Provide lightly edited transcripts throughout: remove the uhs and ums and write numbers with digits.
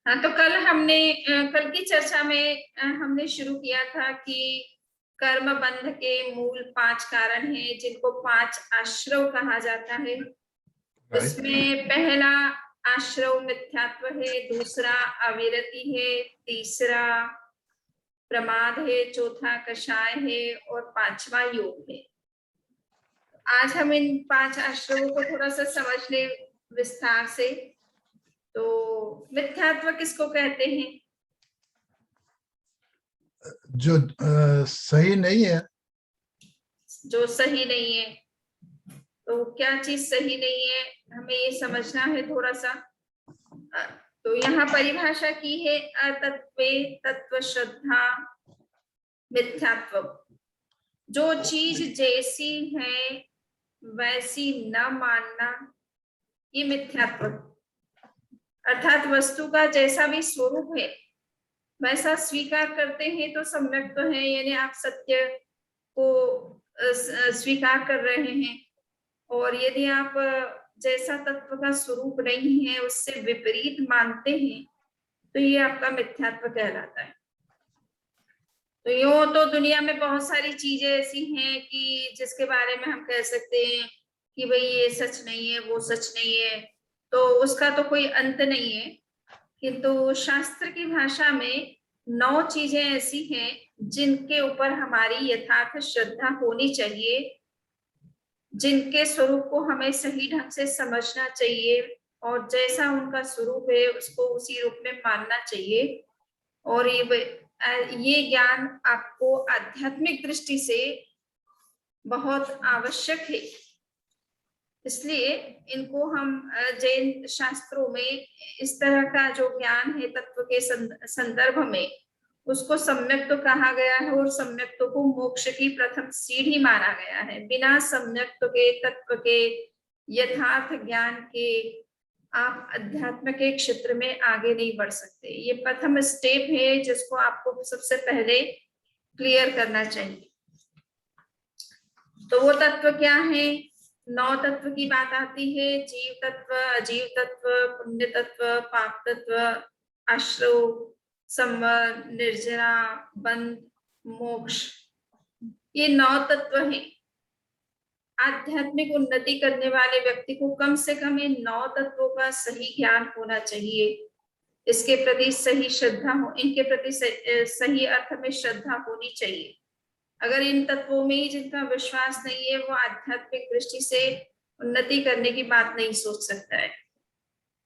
हाँ, तो कल की चर्चा में हमने शुरू किया था कि कर्म बंध के मूल 5 कारण हैं, जिनको 5 आश्रव कहा जाता है। Right. उसमें पहला आश्रव मिथ्यात्व है, दूसरा अविरति है, तीसरा प्रमाद है, चौथा कषाय है और पांचवा योग है। आज हम इन 5 आश्रवों को थोड़ा सा समझ ले विस्तार से। तो मिथ्यात्व किसको कहते हैं? जो सही नहीं है। जो सही नहीं है। तो क्या चीज सही नहीं है, हमें ये समझना है थोड़ा सा। तो यहाँ परिभाषा की है, अतत्वे तत्व श्रद्धा मिथ्यात्व। जो चीज जैसी है वैसी न मानना, ये मिथ्यात्व। अर्थात वस्तु का जैसा भी स्वरूप है वैसा स्वीकार करते हैं तो सम्यक तो है, यानी आप सत्य को स्वीकार कर रहे हैं। और यदि आप जैसा तत्व का स्वरूप नहीं है उससे विपरीत मानते हैं तो ये आपका मिथ्यात्व कहलाता है। तो यूं तो दुनिया में बहुत सारी चीजें ऐसी हैं कि जिसके बारे में हम कह सकते हैं कि भाई ये सच नहीं है, वो सच नहीं है, तो उसका तो कोई अंत नहीं है। किंतु शास्त्र की भाषा में 9 चीजें ऐसी हैं जिनके ऊपर हमारी यथार्थ श्रद्धा होनी चाहिए, जिनके स्वरूप को हमें सही ढंग से समझना चाहिए और जैसा उनका स्वरूप है उसको उसी रूप में मानना चाहिए। और ये ज्ञान आपको आध्यात्मिक दृष्टि से बहुत आवश्यक है। इसलिए इनको हम जैन शास्त्रों में इस तरह का जो ज्ञान है तत्व के संदर्भ में, उसको सम्यक तो कहा गया है और सम्यक तो को मोक्ष की प्रथम सीढ़ी माना गया है। बिना सम्यक तो के तत्व के यथार्थ ज्ञान के आप अध्यात्म के क्षेत्र में आगे नहीं बढ़ सकते। ये प्रथम स्टेप है जिसको आपको सबसे पहले क्लियर करना चाहिए। तो वो तत्व क्या है? 9 तत्व की बात आती है, जीव तत्व, अजीव तत्व, पुण्य तत्व, पाप तत्व, आश्रव, संवर, निर्जरा, बंध, मोक्ष। ये 9 तत्व हैं। आध्यात्मिक उन्नति करने वाले व्यक्ति को कम से कम इन 9 तत्वों का सही ज्ञान होना चाहिए, इसके प्रति सही श्रद्धा हो, इनके प्रति सही अर्थ में श्रद्धा होनी चाहिए। अगर इन तत्वों में ही जिनका विश्वास नहीं है वो आध्यात्मिक दृष्टि से उन्नति करने की बात नहीं सोच सकता है।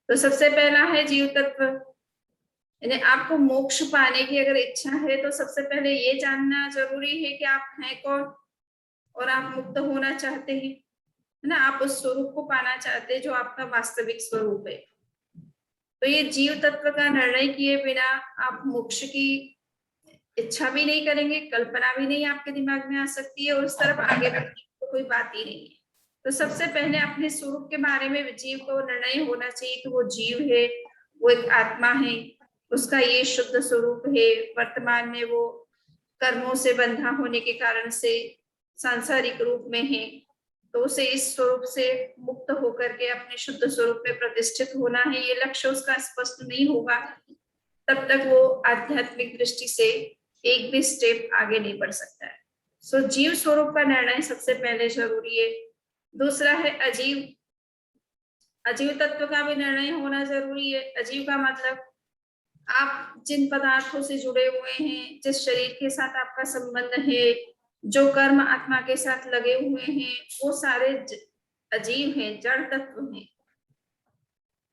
तो सबसे पहला है जीव तत्व, यानी आपको मोक्ष पाने की अगर इच्छा है तो सबसे पहले ये जानना जरूरी है कि आप हैं कौन और आप मुक्त होना चाहते हैं, है ना। आप उस स्वरूप को पाना चाहते हैं जो आपका वास्तविक स्वरूप है। तो ये जीव तत्व का निर्णय किए बिना आप मोक्ष की इच्छा भी नहीं करेंगे, कल्पना भी नहीं आपके दिमाग में आ सकती है और उस तरफ आगे बढ़ने की तो कोई बात ही नहीं है। तो सबसे पहले अपने स्वरूप के बारे में जीव को निर्णय होना चाहिए कि वो जीव है, वो एक आत्मा है, उसका ये शुद्ध स्वरूप है। वर्तमान में वो कर्मों से बंधा होने के कारण से सांसारिक रूप में है, तो उसे इस स्वरूप से मुक्त होकर के अपने शुद्ध स्वरूप में प्रतिष्ठित होना है। ये लक्ष्य उसका स्पष्ट नहीं होगा तब तक वो आध्यात्मिक दृष्टि से एक भी स्टेप आगे नहीं बढ़ सकता है। सो जीव स्वरूप का निर्णय सबसे पहले जरूरी है। दूसरा है अजीव। अजीव तत्व का भी निर्णय होना जरूरी है। अजीव का मतलब आप जिन पदार्थों से जुड़े हुए हैं, जिस शरीर के साथ आपका संबंध है, जो कर्म आत्मा के साथ लगे हुए हैं, वो सारे अजीव हैं, जड़ तत्व हैं।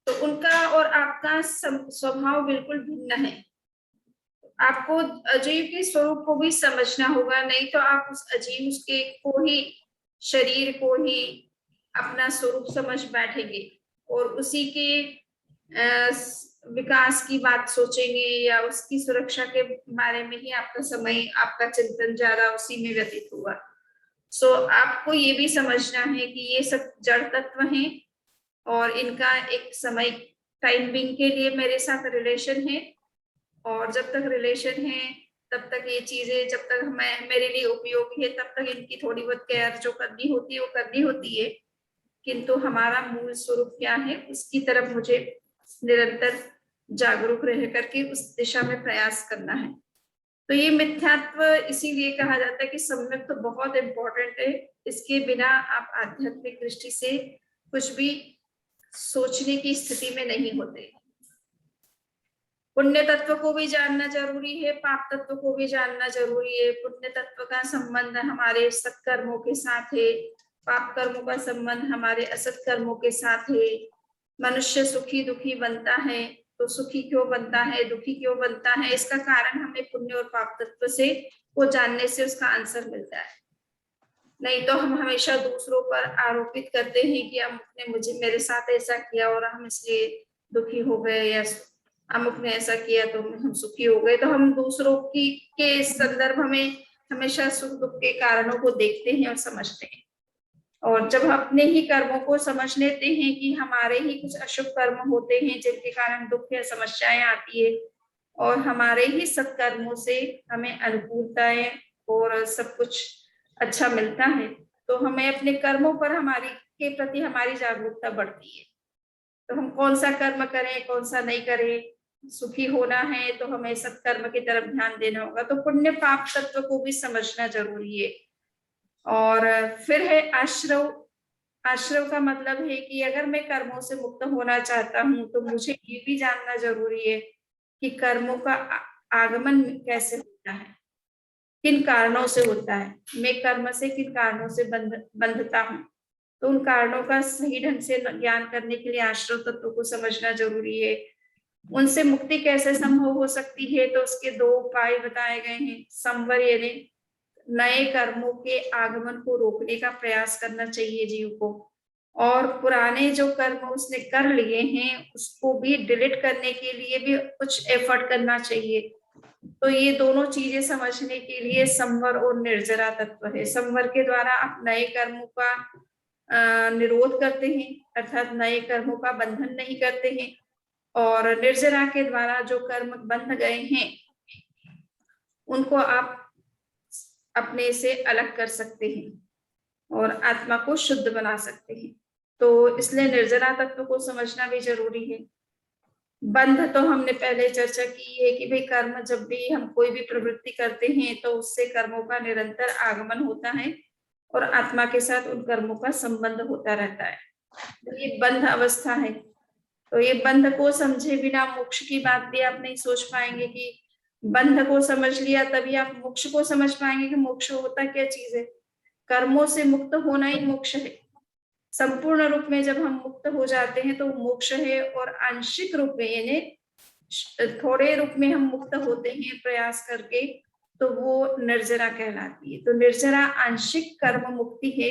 तो उनका और आपका स्वभाव बिल्कुल भिन्न है। आपको अजीव के स्वरूप को भी समझना होगा, नहीं तो आप उस अजीव के को ही, शरीर को ही अपना स्वरूप समझ बैठेंगे और उसी के विकास की बात सोचेंगे या उसकी सुरक्षा के बारे में ही आपका समय, आपका चिंतन ज्यादा उसी में व्यतीत होगा। सो आपको ये भी समझना है कि ये सब जड़ तत्व हैं और इनका एक समय टाइम बिंग के लिए मेरे साथ रिलेशन है, और जब तक रिलेशन है तब तक ये चीजें, जब तक मेरे लिए उपयोगी है तब तक इनकी थोड़ी बहुत केयर जो करनी होती है वो करनी होती है। किंतु हमारा मूल स्वरूप क्या है उसकी तरफ मुझे निरंतर जागरूक रह करके उस दिशा में प्रयास करना है। तो ये मिथ्यात्व इसीलिए कहा जाता है कि सम्यक तो बहुत इम्पोर्टेंट है, इसके बिना आप आध्यात्मिक दृष्टि से कुछ भी सोचने की स्थिति में नहीं होते। पुण्य तत्व को भी जानना जरूरी है, पाप तत्व को भी जानना जरूरी है। पुण्य तत्व का संबंध हमारे सत्कर्मों के साथ है, पाप कर्मों का संबंध हमारे असत कर्मों के साथ है। मनुष्य सुखी दुखी बनता है, तो सुखी क्यों बनता है, दुखी क्यों बनता है, इसका कारण हमें पुण्य और पाप तत्व से को जानने से उसका आंसर मिलता है। नहीं तो हम हमेशा दूसरों पर आरोपित करते हैं कि अमुक ने मुझे मेरे साथ ऐसा किया और हम इसलिए दुखी हो गए, या अमुक ने ऐसा किया तो हम सुखी हो गए। तो हम दूसरों की के संदर्भ में हमेशा सुख दुख के कारणों को देखते हैं और समझते हैं। और जब अपने ही कर्मों को समझ लेते हैं कि हमारे ही कुछ अशुभ कर्म होते हैं जिनके कारण दुख या समस्याएं आती है, और हमारे ही सत्कर्मों से हमें अनुकूलताएं और सब कुछ अच्छा मिलता है, तो हमें अपने कर्मों पर हमारी के प्रति हमारी जागरूकता बढ़ती है। तो हम कौन सा कर्म करें कौन सा नहीं करें, सुखी होना है तो हमें सत्कर्म की तरफ ध्यान देना होगा। तो पुण्य पाप तत्व को भी समझना जरूरी है। और फिर है आश्रव। आश्रव का मतलब है कि अगर मैं कर्मों से मुक्त होना चाहता हूँ तो मुझे ये भी जानना जरूरी है कि कर्मों का आगमन कैसे होता है, किन कारणों से होता है, मैं कर्म से किन कारणों से बंधता हूँ। तो उन कारणों का सही ढंग से ज्ञान करने के लिए आश्रव तत्व को समझना जरूरी है। उनसे मुक्ति कैसे संभव हो सकती है, तो उसके 2 उपाय बताए गए हैं। संवर यानी नए कर्मों के आगमन को रोकने का प्रयास करना चाहिए जीव को, और पुराने जो कर्म उसने कर लिए हैं उसको भी डिलीट करने के लिए भी कुछ एफर्ट करना चाहिए। तो ये दोनों चीजें समझने के लिए संवर और निर्जरा तत्व है। संवर के द्वारा आप नए कर्मों का निरोध करते हैं, अर्थात नए कर्मों का बंधन नहीं करते हैं, और निर्जरा के द्वारा जो कर्म बंध गए हैं उनको आप अपने से अलग कर सकते हैं और आत्मा को शुद्ध बना सकते हैं। तो इसलिए निर्जरा तत्व को समझना भी जरूरी है। बंध तो हमने पहले चर्चा की है कि भाई कर्म जब भी हम कोई भी प्रवृत्ति करते हैं तो उससे कर्मों का निरंतर आगमन होता है और आत्मा के साथ उन कर्मों का संबंध होता रहता है। तो ये बंध अवस्था है। तो ये बंध को समझे बिना मोक्ष की बात भी आप नहीं सोच पाएंगे कि बंध को समझ लिया तभी आप मोक्ष को समझ पाएंगे कि मोक्ष होता क्या चीज है। कर्मों से मुक्त होना ही मोक्ष है। संपूर्ण रूप में जब हम मुक्त हो जाते हैं तो मोक्ष है, और आंशिक रूप में यानी थोड़े रूप में हम मुक्त होते हैं प्रयास करके, तो वो निर्जरा कहलाती है। तो निर्जरा आंशिक कर्म मुक्ति है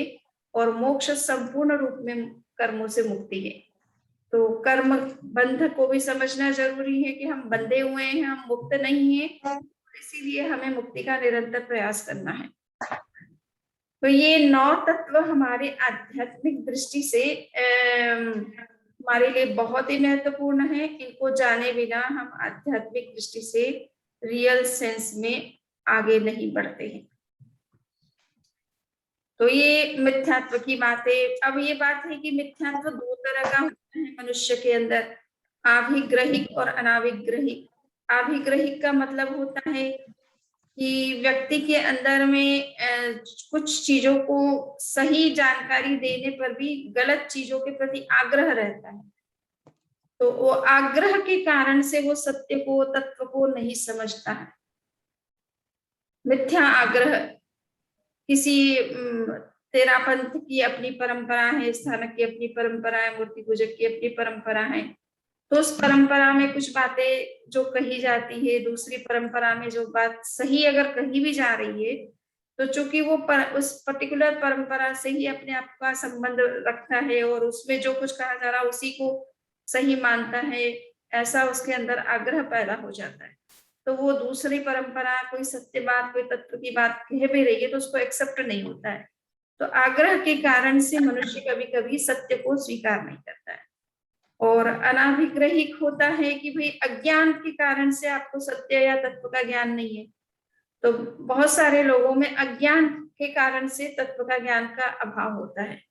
और मोक्ष संपूर्ण रूप में कर्मों से मुक्ति है। तो कर्म बंध को भी समझना जरूरी है कि हम बंधे हुए हैं, हम मुक्त नहीं हैं, इसीलिए हमें मुक्ति का निरंतर प्रयास करना है। तो ये 9 तत्व हमारे आध्यात्मिक दृष्टि से हमारे लिए बहुत ही महत्वपूर्ण है। इनको जाने बिना हम आध्यात्मिक दृष्टि से रियल सेंस में आगे नहीं बढ़ते हैं। तो ये मिथ्यात्व की बात है। अब ये बात है कि मिथ्यात्व 2 तरह का होता है मनुष्य के अंदर, आभिग्रहिक और अनाभिग्रहिक। आभिग्रहिक का मतलब होता है कि व्यक्ति के अंदर में कुछ चीजों को सही जानकारी देने पर भी गलत चीजों के प्रति आग्रह रहता है। तो वो आग्रह के कारण से वो सत्य को तत्व को नहीं समझता है। मिथ्या आग्रह, किसी तेरा पंथ की अपनी परंपरा है, स्थानक की अपनी परंपरा है, मूर्ति पूजक की अपनी परंपरा है, तो उस परंपरा में कुछ बातें जो कही जाती है, दूसरी परंपरा में जो बात सही अगर कही भी जा रही है, तो चूंकि वो उस पर्टिकुलर परंपरा से ही अपने आप का संबंध रखता है और उसमें जो कुछ कहा जा रहा है उसी को सही मानता है, ऐसा उसके अंदर आग्रह पैदा हो जाता है। तो वो दूसरी परंपरा कोई सत्य बात, कोई तत्व की बात कह भी रही है तो उसको एक्सेप्ट नहीं होता है। तो आग्रह के कारण से मनुष्य कभी कभी सत्य को स्वीकार नहीं करता है। और अनाभिग्रहिक होता है कि भाई अज्ञान के कारण से आपको सत्य या तत्व का ज्ञान नहीं है। तो बहुत सारे लोगों में अज्ञान के कारण से तत्व का ज्ञान का अभाव होता है,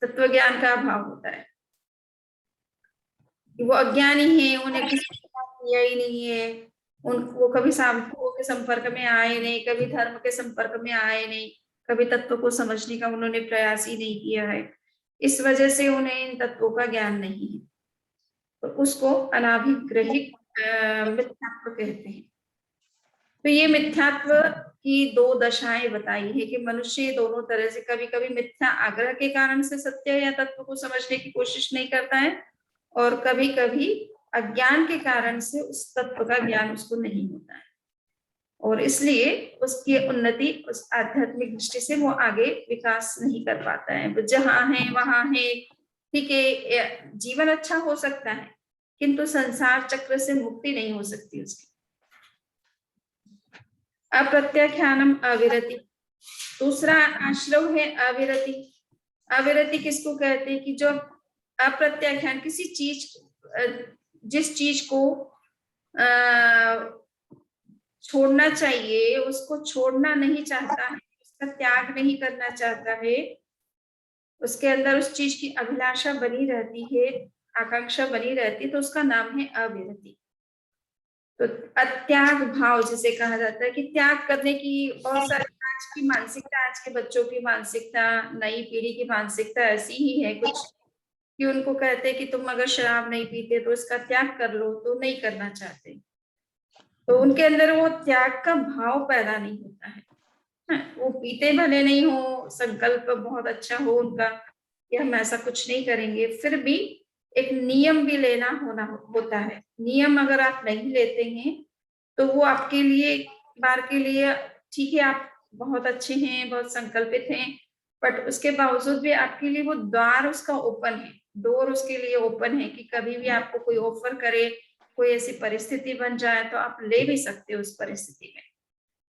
तत्व ज्ञान का अभाव होता है। वो अज्ञानी है, उन्हें किसी बात किया ही नहीं है, वो कभी साधुओं के संपर्क में आए नहीं, कभी धर्म के संपर्क में आए नहीं, कभी तत्व को समझने का उन्होंने प्रयास ही नहीं किया है, इस वजह से उन्हें इन तत्वों का ज्ञान नहीं है, तो उसको अनाभिग्रहिक मिथ्यात्व कहते हैं। तो ये मिथ्यात्व की दो दशाएं बताई है कि मनुष्य दोनों तरह से, कभी कभी मिथ्या आग्रह के कारण से सत्य या तत्व को समझने की कोशिश नहीं करता है, और कभी कभी अज्ञान के कारण से उस तत्व का ज्ञान उसको नहीं होता है, और इसलिए उसकी उन्नति उस आध्यात्मिक दृष्टि से वो आगे विकास नहीं कर पाता है। वो जहाँ है वहां है, ठीक है, जीवन अच्छा हो सकता है, किंतु संसार चक्र से मुक्ति नहीं हो सकती उसकी। अप्रत्याख्यानम अविरति, दूसरा आश्रव है अविरति। अविरति किसको कहते हैं कि जो अप्रत्याख्यान, किसी चीज, जिस चीज को छोड़ना चाहिए उसको छोड़ना नहीं चाहता है, उसका त्याग नहीं करना चाहता है, उसके अंदर उस चीज की अभिलाषा बनी रहती है, आकांक्षा बनी रहती है, तो उसका नाम है अविरति। तो अत्याग भाव जिसे कहा जाता है कि त्याग करने की बहुत सारी, आज की मानसिकता, आज के बच्चों की मानसिकता, नई पीढ़ी की मानसिकता ऐसी ही है कुछ, कि उनको कहते हैं कि तुम अगर शराब नहीं पीते तो इसका त्याग कर लो, तो नहीं करना चाहते, तो उनके अंदर वो त्याग का भाव पैदा नहीं होता है। वो पीते भले नहीं हो, संकल्प बहुत अच्छा हो उनका कि हम ऐसा कुछ नहीं करेंगे, फिर भी एक नियम भी लेना होता है। नियम अगर आप नहीं लेते हैं तो वो आपके लिए एक बार के लिए ठीक है, आप बहुत अच्छे हैं, बहुत संकल्पित हैं, बट उसके बावजूद भी आपके लिए वो द्वार उसका ओपन है, डोर उसके लिए ओपन है कि कभी भी आपको कोई ऑफर करे, कोई ऐसी परिस्थिति बन जाए तो आप ले भी सकते हो उस परिस्थिति में।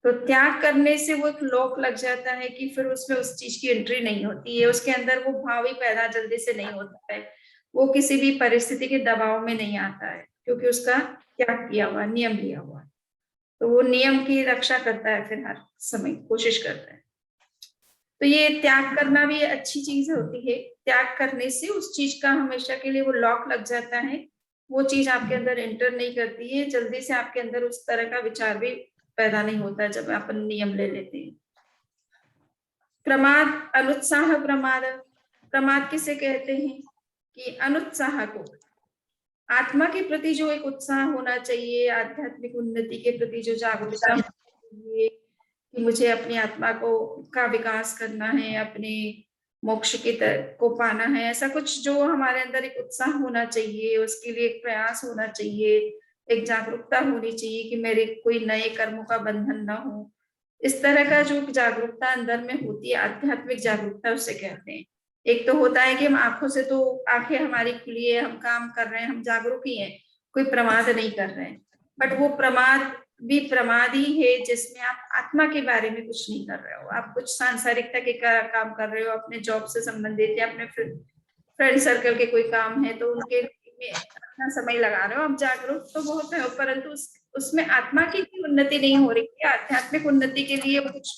तो त्याग करने से वो एक लॉक लग जाता है कि फिर उसमें उस चीज की एंट्री नहीं होती है, उसके अंदर वो भाव ही पैदा जल्दी से नहीं होता है, वो किसी भी परिस्थिति के दबाव में नहीं आता है, क्योंकि उसका त्याग किया हुआ, नियम लिया हुआ, तो वो नियम की रक्षा करता है, फिर हर समय कोशिश करता है। तो ये त्याग करना भी अच्छी चीज होती है, त्याग करने से उस चीज का हमेशा के लिए वो लॉक लग जाता है, वो चीज आपके अंदर एंटर नहीं करती है, जल्दी से आपके अंदर उस तरह का विचार भी पैदा नहीं होता है जब आप नियम ले लेते हैं। प्रमाद, अनुत्साह प्रमाद, प्रमाद किसे कहते हैं कि अनुत्साह को, आत्मा के प्रति जो एक उत्साह होना चाहिए, आध्यात्मिक उन्नति के प्रति जो जागरूकता चाहिए कि मुझे अपनी आत्मा का विकास करना है, अपने मोक्ष को पाना है, ऐसा कुछ जो हमारे अंदर एक उत्साह होना चाहिए, उसके लिए एक प्रयास होना चाहिए, एक जागरूकता होनी चाहिए कि मेरे कोई नए कर्मों का बंधन ना हो, इस तरह का जो जागरूकता अंदर में होती है, आध्यात्मिक जागरूकता उसे कहते हैं। एक तो होता है कि हम आंखों से, तो आंखें हमारी खुली है, हम काम कर रहे हैं, हम जागरूक ही हैं, कोई प्रमाद नहीं कर रहे हैं, बट वो प्रमाद भी प्रमाद ही है जिसमें आप आत्मा के बारे में कुछ नहीं कर रहे हो, आप कुछ सांसारिकता के काम कर रहे हो, अपने जॉब से संबंधित या अपने फ्रेंड सर्कल के कोई काम है तो उनके में अपना समय लगा रहे हो, आप जागरूक तो बहुत है, परंतु उसमें आत्मा की उन्नति नहीं हो रही है, आध्यात्मिक उन्नति के लिए कुछ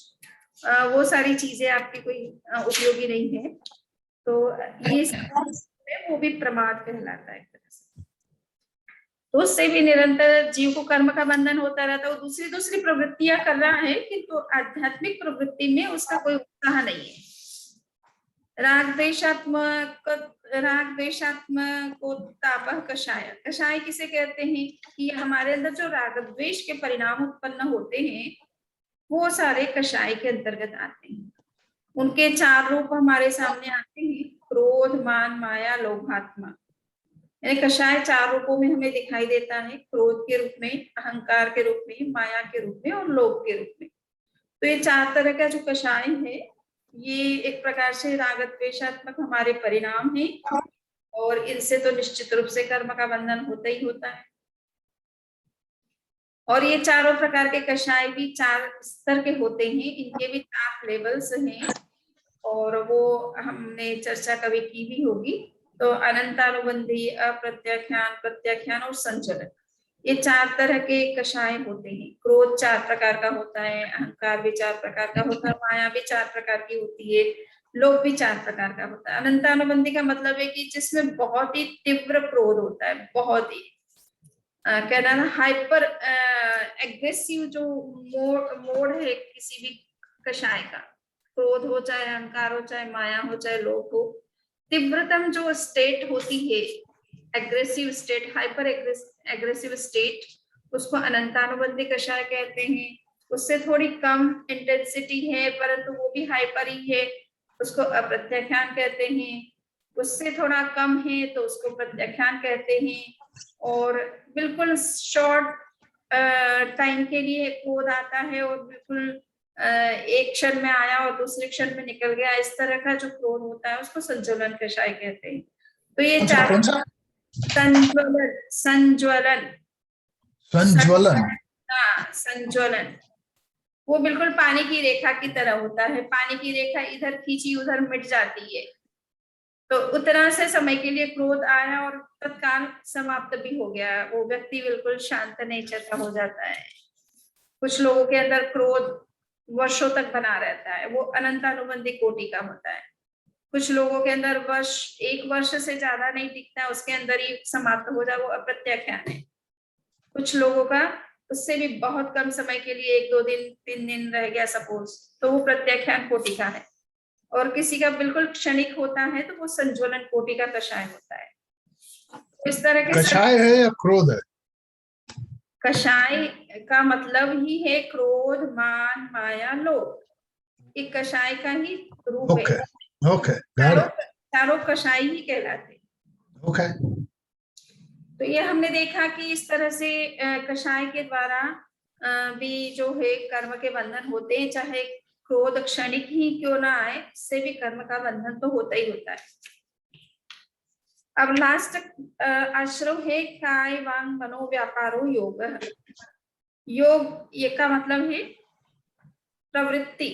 वो सारी चीजें आपकी कोई उपयोगी नहीं है, तो ये वो भी प्रमाद कहलाता है एक तरह से। तो उससे भी निरंतर जीव को कर्म का बंधन होता रहता है, वो दूसरी दूसरी प्रवृत्तियां कर रहा है किंतु आध्यात्मिक प्रवृत्ति में उसका कोई उत्साह नहीं है। राग द्वेषात्मक तापः कषाय, कषाय किसे कहते हैं कि हमारे अंदर जो राग द्वेष के परिणाम उत्पन्न होते हैं वो सारे कषाय के अंतर्गत आते हैं। उनके 4 रूप हमारे सामने आते हैं, क्रोध, मान, माया, लोभात्मा। यानी कषाय 4 रूपों में हमें दिखाई देता है, क्रोध के रूप में, अहंकार के रूप में, माया के रूप में और लोभ के रूप में। तो ये 4 तरह का जो कषाय है ये एक प्रकार से राग द्वेषात्मक हमारे परिणाम है, और इनसे तो निश्चित रूप से कर्म का बंधन होता ही होता है। और ये चारों प्रकार के कषाय भी 4 स्तर के होते हैं, इनके भी 4 लेवल्स हैं, और वो हमने चर्चा कभी की भी होगी। तो अनंतानुबंधी, अप्रत्याख्यान, प्रत्याख्यान और संचलन, ये 4 तरह के कषाय होते हैं। क्रोध 4 प्रकार का होता है, अहंकार भी 4 प्रकार का होता है, माया भी 4 प्रकार की होती है, लोभ भी 4 प्रकार का होता है। अनंतानुबंधी का मतलब है कि जिसमें बहुत ही तीव्र क्रोध होता है, बहुत ही, कहना ना हाइपर एग्रेसिव जो मोड है किसी भी कषाय का, क्रोध हो चाहे अहंकार हो चाहे माया हो चाहे लोभ हो, तीव्रतम जो स्टेट होती है, aggressive state, hyper aggressive state, उसको अनंतानुबंधी कषाय कहते हैं। उससे थोड़ी कम इंटेंसिटी है परंतु वो भी हाइपर ही है, उसको अप्रत्याख्यान कहते हैं। उससे थोड़ा कम है तो उसको प्रत्याख्यान कहते हैं। और बिल्कुल शॉर्ट टाइम के लिए क्रोध आता है और बिल्कुल एक क्षण में आया और दूसरे क्षण में निकल गया, इस तरह का जो क्रोध होता है उसको संज्वलन कषाय कहते हैं। तो ये कौन सा? संज्वलन, संज्वलन, संज्वलन। हाँ संज्वलन, वो बिल्कुल पानी की रेखा की तरह होता है। पानी की रेखा इधर खींची उधर मिट जाती है, तो उतना से समय के लिए क्रोध आया और तत्काल समाप्त भी हो गया, वो व्यक्ति बिल्कुल शांत नेचर का हो जाता है। कुछ लोगों के अंदर क्रोध वर्षों तक बना रहता है, वो अनंतानुबंधी कोटि का होता है। कुछ लोगों के अंदर एक वर्ष से ज्यादा नहीं टिकता, उसके अंदर ही समाप्त हो जाए, वो अप्रत्याख्यान है। कुछ लोगों का उससे भी बहुत कम समय के लिए 1-2 दिन 3 दिन रह गया सपोज, तो वो प्रत्याख्यान कोटि का है। और किसी का बिल्कुल क्षणिक होता है तो वो संज्वलन कोटि का कषाय होता है। इस तरह के कषाय है या क्रोध है? कषाय का मतलब ही है क्रोध, मान, माया, लोभ, एक कषाय का ही रूप है। ओके चारों कषाय ही कहलाते। ओके। तो ये हमने देखा कि इस तरह से कषाय के द्वारा भी जो है कर्म के बंधन होते हैं, चाहे क्रोध क्षणिक ही क्यों ना आए, इससे भी कर्म का बंधन तो होता ही होता है। अब लास्ट आश्रम है काय वांग मनो व्यापारो योग। योग ये का मतलब है प्रवृत्ति।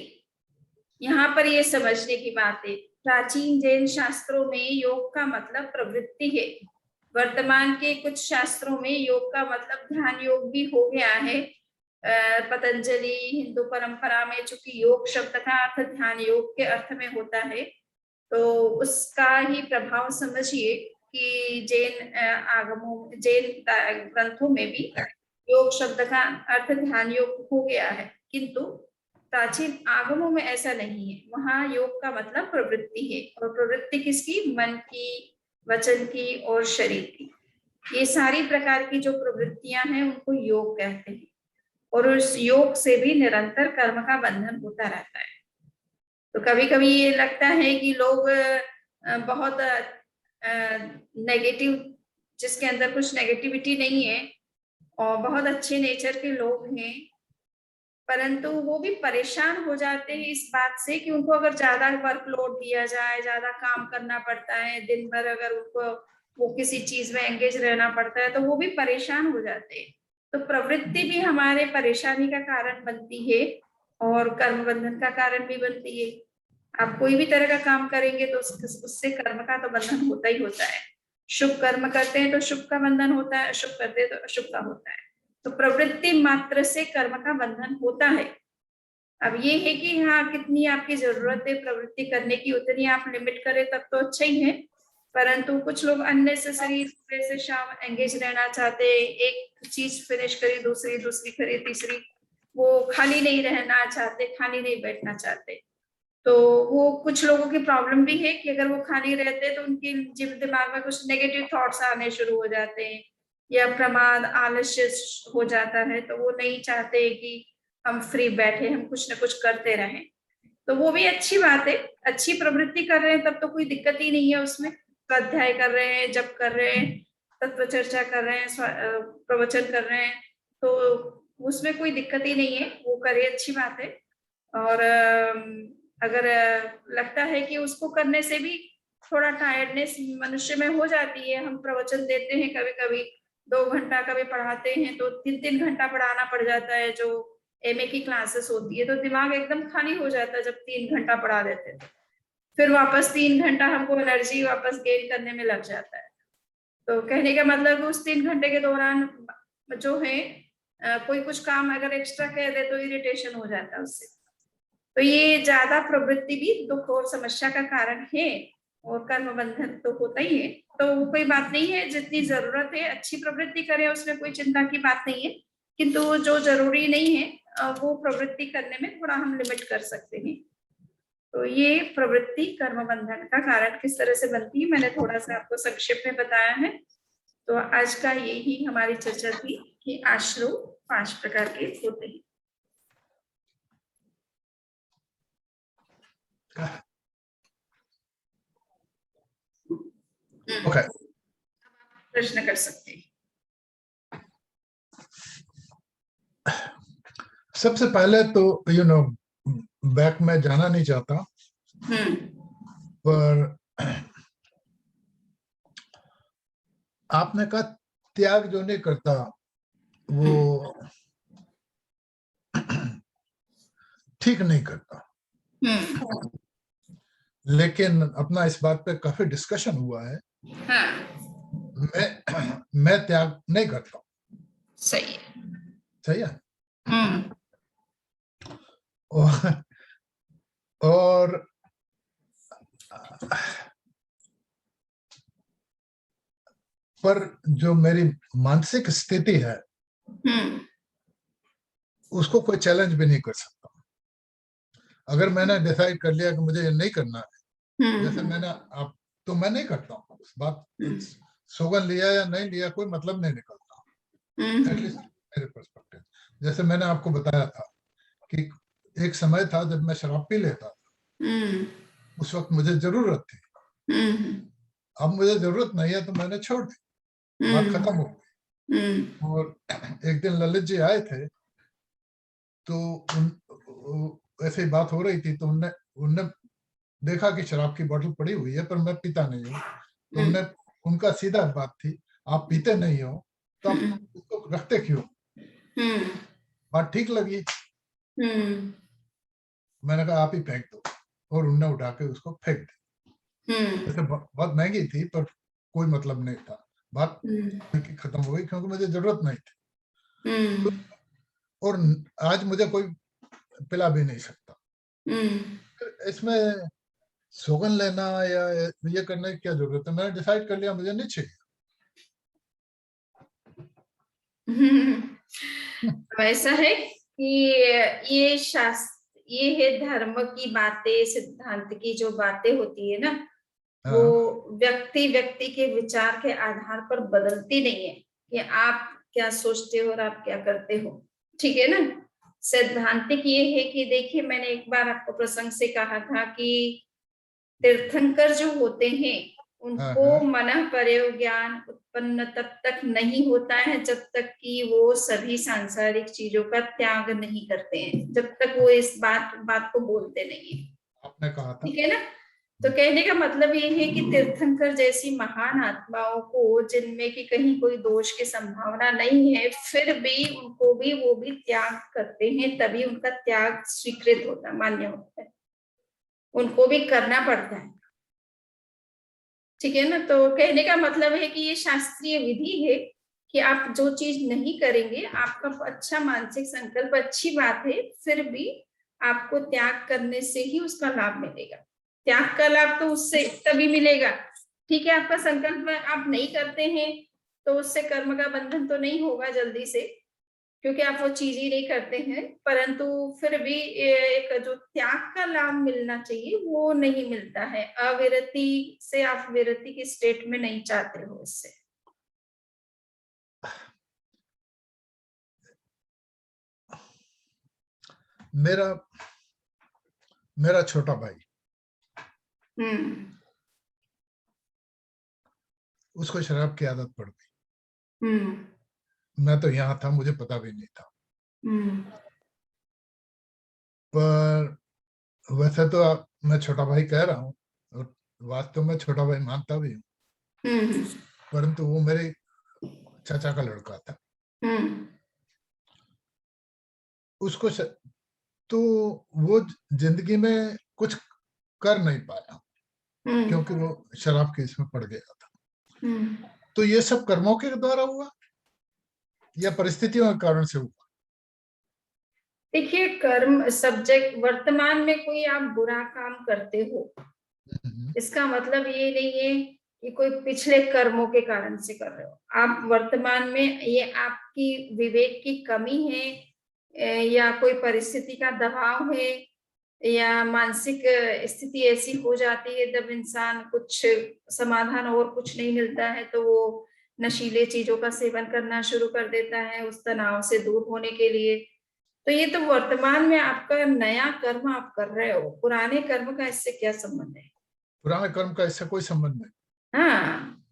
यहाँ पर ये समझने की बात है, प्राचीन जैन शास्त्रों में योग का मतलब प्रवृत्ति है। वर्तमान के कुछ शास्त्रों में योग का मतलब ध्यान योग भी हो गया है। पतंजलि हिंदू परंपरा में चूंकि योग शब्द का अर्थ ध्यान योग के अर्थ में होता है, तो उसका ही प्रभाव समझिए कि जैन आगमों, जैन ग्रंथों में भी योग शब्द का अर्थ ध्यान योग हो गया है, किंतु प्राचीन आगमों में ऐसा नहीं है। वहां योग का मतलब प्रवृत्ति है, और प्रवृत्ति किसकी? मन की, वचन की और शरीर की। ये सारी प्रकार की जो प्रवृत्तियां हैं उनको योग कहते हैं, और उस योग से भी निरंतर कर्म का बंधन होता रहता है। तो कभी कभी ये लगता है कि लोग बहुत नेगेटिव, जिसके अंदर कुछ नेगेटिविटी नहीं है और बहुत अच्छे नेचर के लोग हैं, परंतु वो भी परेशान हो जाते हैं इस बात से कि उनको अगर ज्यादा वर्कलोड दिया जाए, ज्यादा काम करना पड़ता है दिन भर, अगर उनको वो किसी चीज में एंगेज रहना पड़ता है तो वो भी परेशान हो जाते हैं। तो प्रवृत्ति भी हमारे परेशानी का कारण बनती है और कर्म बंधन का कारण भी बनती है। आप कोई भी तरह का काम करेंगे तो उससे कर्म का तो बंधन होता ही होता है। शुभ कर्म करते हैं तो शुभ का बंधन होता है, अशुभ करते हैं तो अशुभ का होता है। तो प्रवृत्ति मात्र से कर्म का बंधन होता है। अब ये है कि हाँ, कितनी आपकी जरूरत है प्रवृत्ति करने की उतनी आप लिमिट करें तब तो अच्छा ही है, परंतु कुछ लोग अननेसेसरी सुबह से शाम एंगेज रहना चाहते हैं, एक चीज फिनिश करी दूसरी, दूसरी करी तीसरी, वो खाली नहीं रहना चाहते, खाली नहीं बैठना चाहते। तो वो कुछ लोगों की प्रॉब्लम भी है कि अगर वो खाली रहते तो उनके दिमाग में कुछ नेगेटिव थॉट्स आने शुरू हो जाते हैं, या प्रमाद आलस्य हो जाता है, तो वो नहीं चाहते कि हम फ्री बैठे, हम कुछ ना कुछ करते रहें। तो वो भी अच्छी बात है, अच्छी प्रवृत्ति कर रहे हैं तब तो कोई दिक्कत ही नहीं है उसमें। स्वाध्याय कर रहे हैं, जप कर रहे हैं, तत्व चर्चा कर रहे हैं, प्रवचन कर रहे हैं, तो उसमें कोई दिक्कत ही नहीं है, वो करे, अच्छी बात है। और अगर लगता है कि उसको करने से भी थोड़ा टायर्डनेस मनुष्य में हो जाती है, हम प्रवचन देते हैं कभी कभी 2 घंटा, कभी पढ़ाते हैं तो 3-3 घंटा पढ़ाना पड़ जाता है, जो एमए की क्लासेस होती है, तो दिमाग एकदम खाली हो जाता है जब 3 घंटा पढ़ा देते हैं। फिर वापस 3 घंटा हमको एनर्जी वापस गेन करने में लग जाता है। तो कहने का मतलब उस 3 घंटे के दौरान जो है कोई कुछ काम अगर एक्स्ट्रा कह दे तो इरिटेशन हो जाता है उससे। तो ये ज्यादा प्रवृत्ति भी दुख और समस्या का कारण है, और कर्म बंधन तो होता ही है, तो वो कोई बात नहीं है। जितनी जरूरत है अच्छी प्रवृत्ति करें, उसमें कोई चिंता की बात नहीं है, किंतु जो जरूरी नहीं है वो प्रवृत्ति करने में थोड़ा हम लिमिट कर सकते हैं। तो ये प्रवृत्ति कर्म बंधन का कारण किस तरह से बनती है, मैंने थोड़ा सा आपको संक्षेप में बताया है। तो आज का यही हमारी चर्चा थी कि आश्रव 5 प्रकार के होते हैं। Okay. प्रश्न कर सकते हैं। सबसे पहले तो बैक में जाना नहीं चाहता, पर आपने कहा त्याग जो नहीं करता वो ठीक नहीं करता, लेकिन अपना इस बात पे काफी डिस्कशन हुआ है। हाँ, मैं त्याग नहीं करता। सही है। सही है। और पर जो मेरी मानसिक स्थिति है उसको कोई चैलेंज भी नहीं कर सकता। अगर मैंने डिसाइड कर लिया कि मुझे ये नहीं करना है, जैसे मैंने आप, तो मैं नहीं करता हूँ। उस बात सोगन लिया या नहीं लिया कोई मतलब नहीं निकलता, एटलीस्ट मेरे पर्सपेक्टिव। जैसे मैंने आपको बताया था कि एक समय था जब मैं शराब पी लेता था, उस वक्त मुझे जरूरत थी। अब मुझे जरूरत नहीं है तो मैंने छोड़ दी, बात खत्म हो गई। और एक दिन ललित जी आए थे, तो ऐसे ही बात हो रही थी, तो उनने देखा कि शराब की बोतल पड़ी हुई है पर मैं पीता नहीं हूँ। तो उनका सीधा बात थी, आप पीते नहीं हो तो आप उसको रखते क्यों? बात ठीक लगी। मैंने कहा आप ही फेंक दो, और उनने उठा के उसको फेंक दी। वैसे बहुत महंगी थी पर कोई मतलब नहीं था, बात खत्म हो गई क्योंकि मुझे जरूरत नहीं थी। और आज मुझे कोई पिला भी नहीं सकता। इसमें सोगन लेना या ये करने की क्या जरूरत है? मैंने डिसाइड कर लिया मुझे नहीं चाहिए। वैसा है कि ये शास्त्र, ये है धर्म की बातें, सिद्धांत की जो बातें होती है ना, वो व्यक्ति व्यक्ति के विचार के आधार पर बदलती नहीं है कि आप क्या सोचते हो और आप क्या करते हो। ठीक है ना। सैद्धांतिक ये है कि देखिए, मैंने एक बार आपको प्रसंग से कहा था कि तीर्थंकर जो होते हैं उनको मनः परयो ज्ञान उत्पन्न तब तक नहीं होता है जब तक कि वो सभी सांसारिक चीजों का त्याग नहीं करते हैं, जब तक वो इस बात को बोलते नहीं है। आपने कहा था। ठीक है ना। तो कहने का मतलब ये है कि तीर्थंकर जैसी महान आत्माओं को, जिनमें कि कहीं कोई दोष की संभावना नहीं है, फिर भी उनको भी वो भी त्याग करते हैं, तभी उनका त्याग स्वीकृत होता, मान्य होता है, उनको भी करना पड़ता है। ठीक है ना। तो कहने का मतलब है कि ये शास्त्रीय विधि है कि आप जो चीज नहीं करेंगे, आपका अच्छा मानसिक संकल्प अच्छी बात है, फिर भी आपको त्याग करने से ही उसका लाभ मिलेगा। त्याग का लाभ तो उससे तभी मिलेगा। ठीक है, आपका संकल्प आप नहीं करते हैं तो उससे कर्म का बंधन तो नहीं होगा जल्दी से, क्योंकि आप वो चीज ही नहीं करते हैं, परंतु फिर भी एक जो त्याग का लाभ मिलना चाहिए वो नहीं मिलता है। अविरति से आप विरति की स्टेट में नहीं चाहते हो इससे। मेरा छोटा भाई, उसको शराब की आदत पड़ गई। मैं तो यहाँ था, मुझे पता भी नहीं था। पर वैसे तो मैं छोटा भाई कह रहा हूँ, और वास्तव में छोटा भाई मानता भी हूँ, परंतु वो मेरे चाचा का लड़का था। उसको तो वो जिंदगी में कुछ कर नहीं पाया क्योंकि वो शराब के इसमें पड़ गया था। तो ये सब कर्मों के द्वारा हुआ या परिस्थितियों के कारण से हुआ? देखिए, कर्म सब्जेक्ट, वर्तमान में कोई आप बुरा काम करते हो इसका मतलब ये नहीं है कि कोई पिछले कर्मों के कारण से कर रहे हो। आप वर्तमान में, ये आपकी विवेक की कमी है या कोई परिस्थिति का दबाव है या मानसिक स्थिति ऐसी हो जाती है जब इंसान कुछ समाधान और कुछ नहीं मिलता है तो वो नशीले चीजों का सेवन करना शुरू कर देता है उस तनाव से दूर होने के लिए। तो ये तो वर्तमान में आपका नया कर्म आप कर रहे हो, पुराने कर्म का इससे क्या संबंध है? पुराने कर्म का इससे कोई संबंध नहीं। हाँ,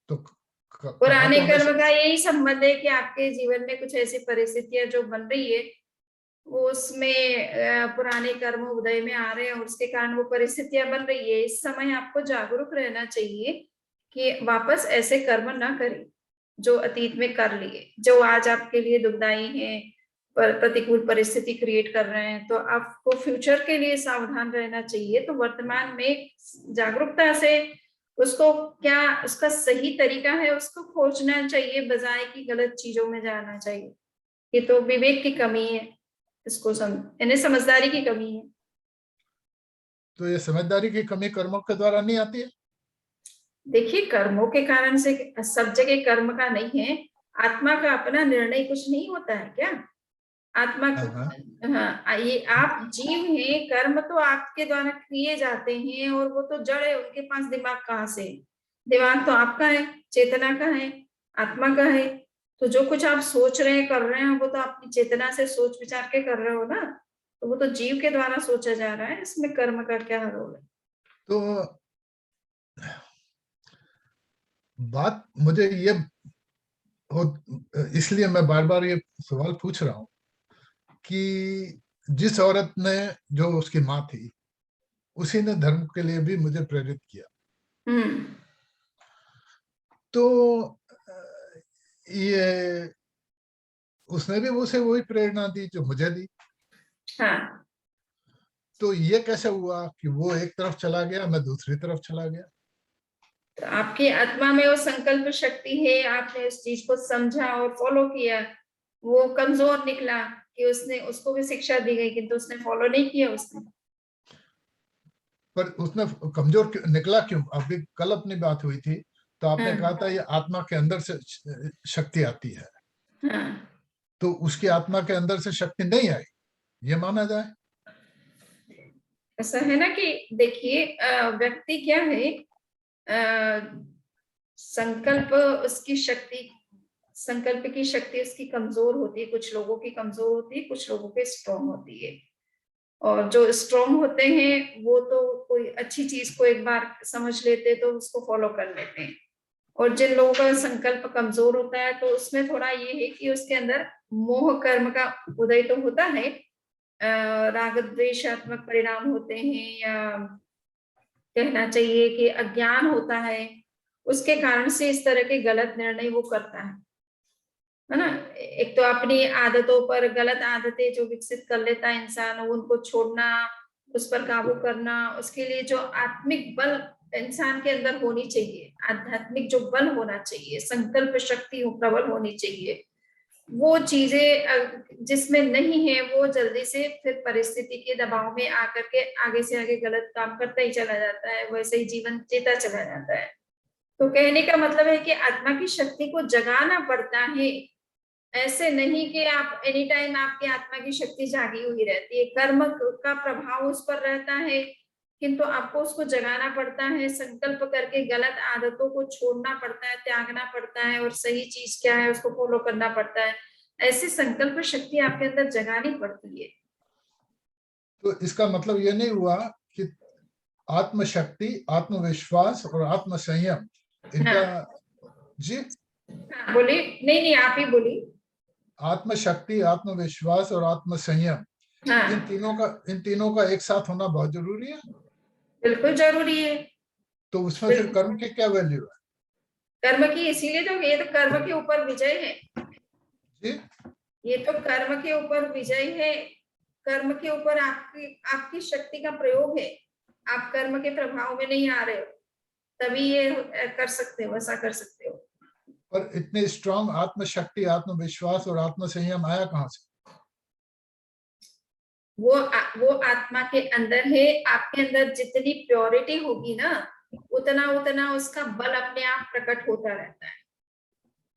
तो कहा पुराने तो हमेशा कर्म का यही संबंध है कि आपके जीवन में कुछ ऐसी परिस्थितियां जो बन रही है वो उसमें पुराने कर्म उदय में आ रहे हैं और उसके कारण वो परिस्थितियां बन रही है। इस समय आपको जागरूक रहना चाहिए कि वापस ऐसे कर्म ना करें जो अतीत में कर लिए, जो आज आपके लिए दुखदाई है, प्रतिकूल परिस्थिति क्रिएट कर रहे हैं। तो आपको फ्यूचर के लिए सावधान रहना चाहिए। तो वर्तमान में जागरूकता से उसको, क्या उसका सही तरीका है उसको खोजना चाहिए बजाय कि गलत चीजों में जाना चाहिए। ये तो विवेक की कमी है, इसको यानी समझदारी की कमी है। तो ये समझदारी की कमी कर्मों के द्वारा नहीं आती है। देखिए, कर्मों के कारण से सब जगह कर्म का नहीं है। आत्मा का अपना निर्णय कुछ नहीं होता है क्या? आत्मा हाँ, हाँ, ये आप जीव हैं, कर्म तो आपके द्वारा किए जाते हैं और वो तो जड़ है, उनके पास दिमाग कहाँ से? दिमाग तो आपका है, चेतना का है, आत्मा का है। तो जो कुछ आप सोच रहे हैं, कर रहे हैं, वो तो अपनी चेतना से सोच विचार के कर रहे हो ना। तो वो तो जीव के द्वारा सोचा जा रहा है, इसमें कर्म का क्या रोल है? तो बात मुझे ये हो, इसलिए मैं बार बार ये सवाल पूछ रहा हूँ कि जिस औरत ने, जो उसकी माँ थी, उसी ने धर्म के लिए भी मुझे प्रेरित किया। तो ये उसने भी उसे वही प्रेरणा दी जो मुझे दी। हाँ, तो ये कैसे हुआ कि वो एक तरफ चला गया, मैं दूसरी तरफ चला गया? तो आपकी आत्मा में वो संकल्प शक्ति है, आपने उस चीज को समझा और फॉलो किया। वो कमजोर निकला कि उसने, उसको भी शिक्षा दी गई किंतु उसने फॉलो नहीं किया उसने। पर उसने कमजोर निकला क्यों? अभी कल अपनी बात हुई थी तो आपने कहा था ये आत्मा के अंदर से शक्ति आती है। हाँ, तो उसकी आत्मा के अंदर से शक्ति नहीं आई, ये माना जाए? ऐसा है ना कि देखिए, व्यक्ति क्या है, संकल्प उसकी शक्ति, संकल्प की शक्ति उसकी कमजोर होती है। कुछ लोगों की कमजोर होती है, कुछ लोगों की स्ट्रॉन्ग होती है। और जो स्ट्रॉन्ग होते हैं वो तो कोई अच्छी चीज को एक बार समझ लेते तो उसको फॉलो कर लेते हैं। और जिन लोगों का संकल्प कमजोर होता है तो उसमें थोड़ा ये है कि उसके अंदर मोह कर्म का उदय तो होता है, राग द्वेषात्मक परिणाम होते हैं, या कहना चाहिए कि अज्ञान होता है। उसके कारण से इस तरह के गलत निर्णय वो करता है ना। एक तो अपनी आदतों पर, गलत आदतें जो विकसित कर लेता है इंसान, उनको छोड़ना, उस पर काबू करना, उसके लिए जो आत्मिक बल इंसान के अंदर होनी चाहिए, आध्यात्मिक जो बल होना चाहिए, संकल्प शक्ति प्रबल होनी चाहिए, वो चीजें जिसमें नहीं है वो जल्दी से फिर परिस्थिति के दबाव में आकर के आगे से आगे गलत काम करता ही चला जाता है, वैसे ही जीवन जीता चला जाता है। तो कहने का मतलब है कि आत्मा की शक्ति को जगाना पड़ता है। ऐसे नहीं कि आप एनी टाइम आपकी आत्मा की शक्ति जागी हुई रहती है, कर्म का प्रभाव उस पर रहता है, किंतु आपको उसको जगाना पड़ता है, संकल्प करके गलत आदतों को छोड़ना पड़ता है, त्यागना पड़ता है और सही चीज क्या है उसको फॉलो करना पड़ता है। ऐसी संकल्प शक्ति आपके अंदर जगानी पड़ती है। तो इसका मतलब ये नहीं हुआ कि आत्मशक्ति, आत्मविश्वास और आत्मसंयम, इनका हाँ, जी, हाँ बोलिए, नहीं नहीं आप ही बोलिए। आत्मशक्ति, आत्मविश्वास और आत्मसंयम, हाँ, इन तीनों का एक साथ होना बहुत जरूरी है। बिल्कुल जरूरी है। तो उसमें फिर कर्म की क्या वैल्यू है? कर्म की, इसीलिए तो ये तो कर्म के ऊपर विजय है। जी, ये तो कर्म के ऊपर विजय है। कर्म के ऊपर आपकी आपकी शक्ति का प्रयोग है। आप कर्म के प्रभाव में नहीं आ रहे हो, तभी ये कर सकते हो, ऐसा कर सकते हो। पर इतने स्ट्रांग आत्मशक्ति, आत्मविश्वास और आत्मसंयम आया कहां से? वो आत्मा के अंदर है। आपके अंदर जितनी प्योरिटी होगी ना, उतना उतना उसका बल अपने आप प्रकट होता रहता है,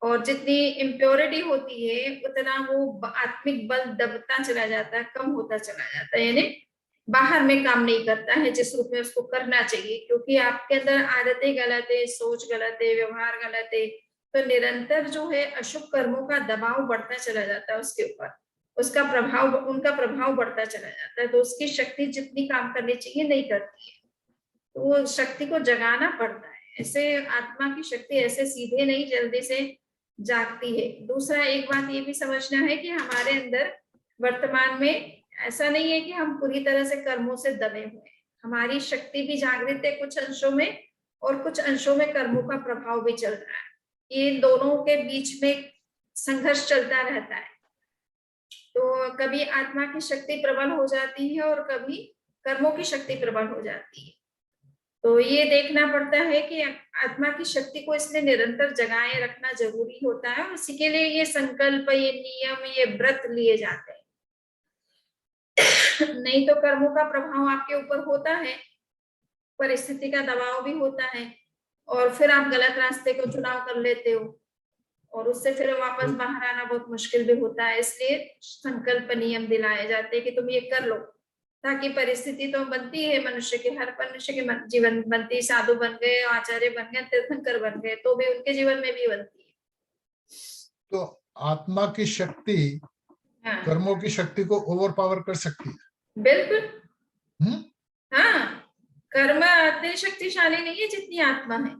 और जितनी इम्प्योरिटी होती है उतना वो आत्मिक बल दबता चला जाता है, कम होता चला जाता है, यानी बाहर में काम नहीं करता है जिस रूप में उसको करना चाहिए, क्योंकि आपके अंदर आदतें गलत है, सोच गलत है, व्यवहार गलत है। तो निरंतर जो है अशुभ कर्मों का दबाव बढ़ता चला जाता है उसके ऊपर, उसका प्रभाव, उनका प्रभाव बढ़ता चला जाता है, तो उसकी शक्ति जितनी काम करनी चाहिए नहीं करती है। तो वो शक्ति को जगाना पड़ता है। ऐसे आत्मा की शक्ति ऐसे सीधे नहीं जल्दी से जागती है। दूसरा एक बात ये भी समझना है कि हमारे अंदर वर्तमान में ऐसा नहीं है कि हम पूरी तरह से कर्मों से दबे हुए हैं। हमारी शक्ति भी जागृत है कुछ अंशों में, और कुछ अंशों में कर्मों का प्रभाव भी चल रहा है। ये दोनों के बीच में संघर्ष चलता रहता है। तो कभी आत्मा की शक्ति प्रबल हो जाती है और कभी कर्मों की शक्ति प्रबल हो जाती है। तो ये देखना पड़ता है कि आत्मा की शक्ति को इसलिए निरंतर जगाए रखना जरूरी होता है, और इसी के लिए ये संकल्प, ये नियम, ये व्रत लिए जाते हैं। नहीं तो कर्मों का प्रभाव आपके ऊपर होता है, परिस्थिति का दबाव भी होता है, और फिर आप गलत रास्ते को चुनाव कर लेते हो, और उससे फिर वापस बाहर आना बहुत मुश्किल भी होता है। इसलिए संकल्प नियम दिलाए जाते हैं कि तुम ये कर लो, ताकि परिस्थिति तो बनती है मनुष्य के, हर मनुष्य के जीवन बनती, साधु बन गए, आचार्य बन गए, तीर्थंकर बन गए, तो भी उनके जीवन में भी बनती है। तो आत्मा की शक्ति कर्मों की शक्ति को ओवर पावर कर सकती है। बिल्कुल। हाँ, कर्म इतने शक्तिशाली नहीं है जितनी आत्मा है।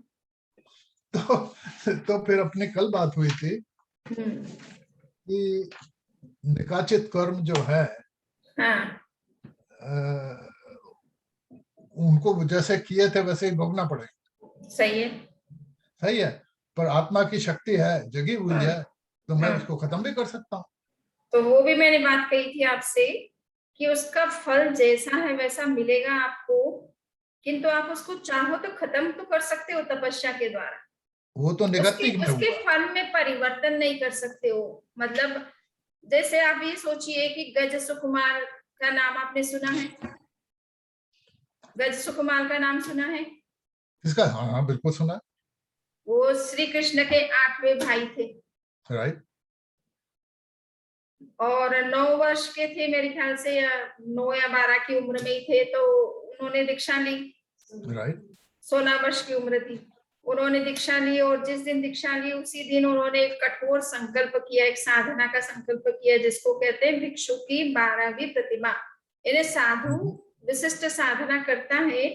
तो फिर अपने कल बात हुई थी कि निकाचित कर्म जो है, उनको जैसे किए थे वैसे ही भोगना पड़ेगा। सही है, सही है, पर आत्मा की शक्ति है, जगी हुई है, तो मैं उसको खत्म भी कर सकता हूँ। तो वो भी मैंने बात कही थी आपसे कि उसका फल जैसा है वैसा मिलेगा आपको, किंतु आप उसको चाहो तो खत्म तो कर सकते हो तपस्या के द्वारा। वो तो निगतिक में उसके हुआ। फल में परिवर्तन नहीं कर सकते हो। मतलब जैसे आप ये सोचिए कि गज सुकुमार का नाम आपने सुना है? गज सुकुमार का नाम सुना है? किसका? हाँ हाँ बिल्कुल सुना। वो श्री कृष्ण के 8वें भाई थे। राइट। और 9 वर्ष के थे मेरे ख्याल से, या 9 या 12 की उम्र में ही थे, तो उन्होंने दीक्षा ली। राइट। 16 वर्ष की उम्र थी, उन्होंने दीक्षा ली, और जिस दिन दीक्षा ली उसी दिन उन्होंने एक कठोर संकल्प किया, एक साधना का संकल्प किया, जिसको कहते हैं भिक्षु की 12वीं प्रतिमा। यानी साधु विशिष्ट साधना करता है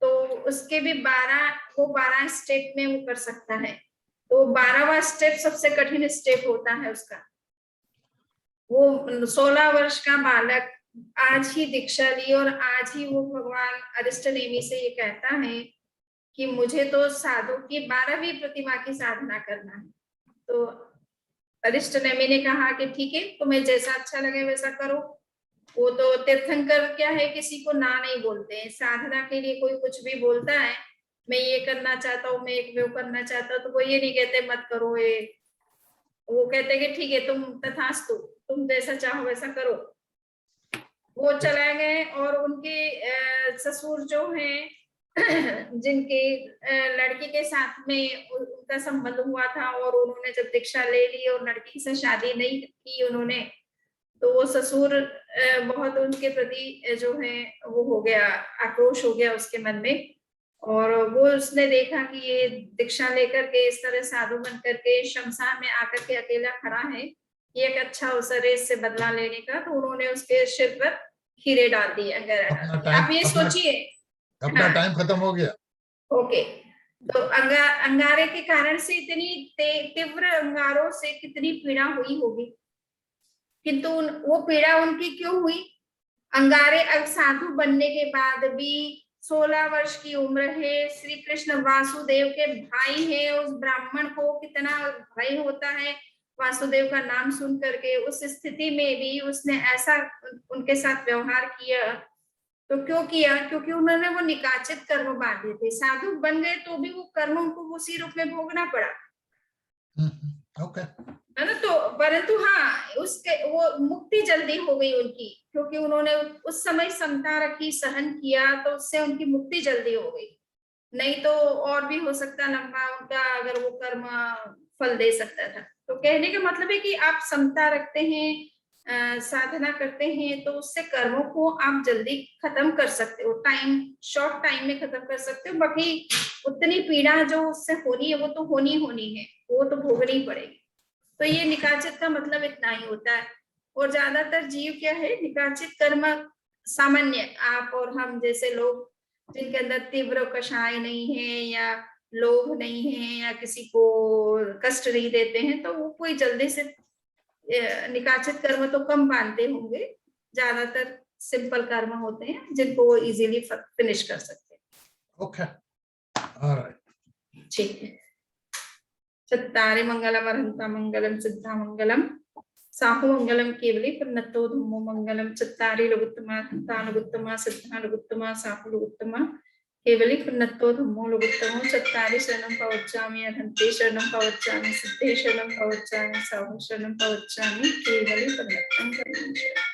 तो उसके भी 12 स्टेप में वो कर सकता है। तो 12वां स्टेप सबसे कठिन स्टेप होता है उसका। वो 16 वर्ष का बालक आज ही दीक्षा ली, और आज ही वो भगवान अरिष्टनेमि से ये कहता है कि मुझे तो साधु की 12वीं प्रतिमा की साधना करना है। तो अरिष्टनेमि ने कहा कि ठीक है, तुम्हें जैसा अच्छा लगे वैसा करो। वो तो तीर्थंकर क्या है, किसी को ना नहीं बोलते हैं। साधना के लिए कोई कुछ भी बोलता है, मैं ये करना चाहता हूँ, मैं एक वो करना चाहता हूँ, तो वो ये नहीं कहते मत करो ये, वो कहते कि ठीक है, तुम तथास्तु, तुम जैसा चाहो वैसा करो। वो चले गए, और उनके ससुर जो हैं जिनके लड़की के साथ में उनका संबंध हुआ था, और उन्होंने जब दीक्षा ले ली और लड़की से शादी नहीं की उन्होंने, तो वो ससुर बहुत उनके प्रति जो है वो हो गया, आक्रोश हो गया उसके मन में। और वो उसने देखा कि ये दीक्षा लेकर के इस तरह साधु बन करके शमशान में आकर के अकेला खड़ा है, ये एक अच्छा अवसर है इससे बदला लेने का। तो उन्होंने उसके सिर पर खीरे डाल दिए, अंगारा डाल दिया। आप ये सोचिए, अपना टाइम खत्म हो गया। ओके। तो अंगारे के कारण से इतनी तीव्र अंगारों से कितनी पीड़ा हुई होगी, किंतु वो पीड़ा उनकी क्यों हुई? अंगारे अब साधु बनने के बाद भी 16 वर्ष की उम्र है, श्री कृष्ण वासुदेव के भाई है, उस ब्राह्मण को कितना भय होता है वासुदेव का नाम सुन करके। उस स्थिति में भी उसने ऐसा उनके साथ व्यवहार किया। तो क्यों किया? क्योंकि उन्होंने वो निकाचित कर्म बांधे थे। साधु बन गए तो भी वो कर्म उनको उसी रूप में भोगना पड़ा। ओके। है ना? तो परंतु हाँ, उसके वो मुक्ति जल्दी हो गई उनकी, क्योंकि उन्होंने उस समय समता रखी, सहन किया, तो उससे उनकी मुक्ति जल्दी हो गई। नहीं तो और भी हो सकता लंबा उनका, अगर वो कर्म फल दे सकता था। तो कहने का मतलब है कि आप समता रखते हैं, साधना करते हैं, तो उससे कर्मों को आप जल्दी खत्म कर सकते हो, शॉर्ट टाइम में खत्म कर सकते हो। बाकी उतनी पीड़ा जो उससे होनी है वो तो होनी है, वो तो भोगनी पड़ेगी। तो ये निकाचित का मतलब इतना ही होता है। और ज्यादातर जीव क्या है, निकाचित कर्म सामान्य आप और हम जैसे लोग जिनके अंदर तीव्र कषाय नहीं है, या लोभ नहीं है, या किसी को कष्ट नहीं देते हैं, तो वो कोई जल्दी से निकाचित कर्म तो कम मानते होंगे। ज्यादातर सिंपल कर्म होते हैं जिनको वो इजीली फिनिश कर सकते हैं। ओके, ऑलराइट, ठीक है। चत्तारि मंगलम अरहंता मंगलम सिद्धा मंगलम साहु मंगलम केवली प्रनत्तो धम्मो मंगलम। चत्तारि लघुत्तमा हंता लघुत्तमा सिद्धा लघुत्तमा साहु लघुत्तमा केवली प्रनत्तो धम्मो लघुत्तमो। चत्तारि शरणं प्रवक्ष्यामि अरहन्ते शरणं प्रवक्ष्यामि सिद्धे शरणं प्रवक्ष्यामि साहु शरणं प्रवक्ष्यामि केवली प्रनत्तं धम्मं।